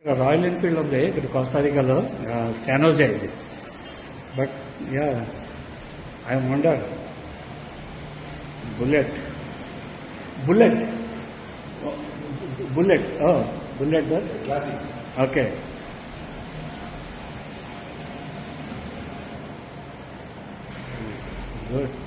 Royal Enfield ఉంది ఇక్కడ కోస్తారికాలో శానోజే ఇది. But ya I wonder bullet bullet bullet bullet bus classic. Okay. Good.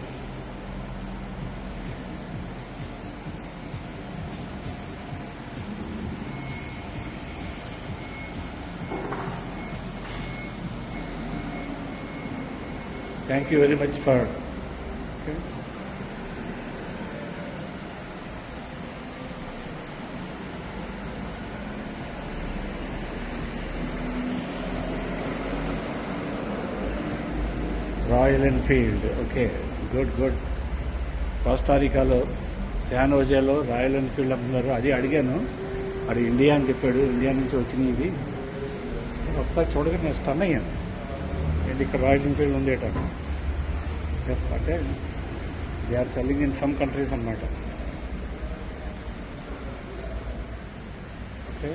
Thank you very much for. Okay. Royal Enfield. Okay, good good. కోస్టారికాలో శానోజేలో రాయల్ ఎన్ఫీల్డ్ అమ్ముతున్నారు. అది అడిగాను, అది ఇండియా అని చెప్పాడు. ఇండియా నుంచి వచ్చినాయి ఇవి. ఒకసారి చూడగా నేను స్టన్ అయ్యాను, ఏంటి ఇక్కడ రాయల్ ఎన్ఫీల్డ్ ఉంది ఏట. ఎస్, అంటే they are selling in some countries అన్నమాట. ఓకే.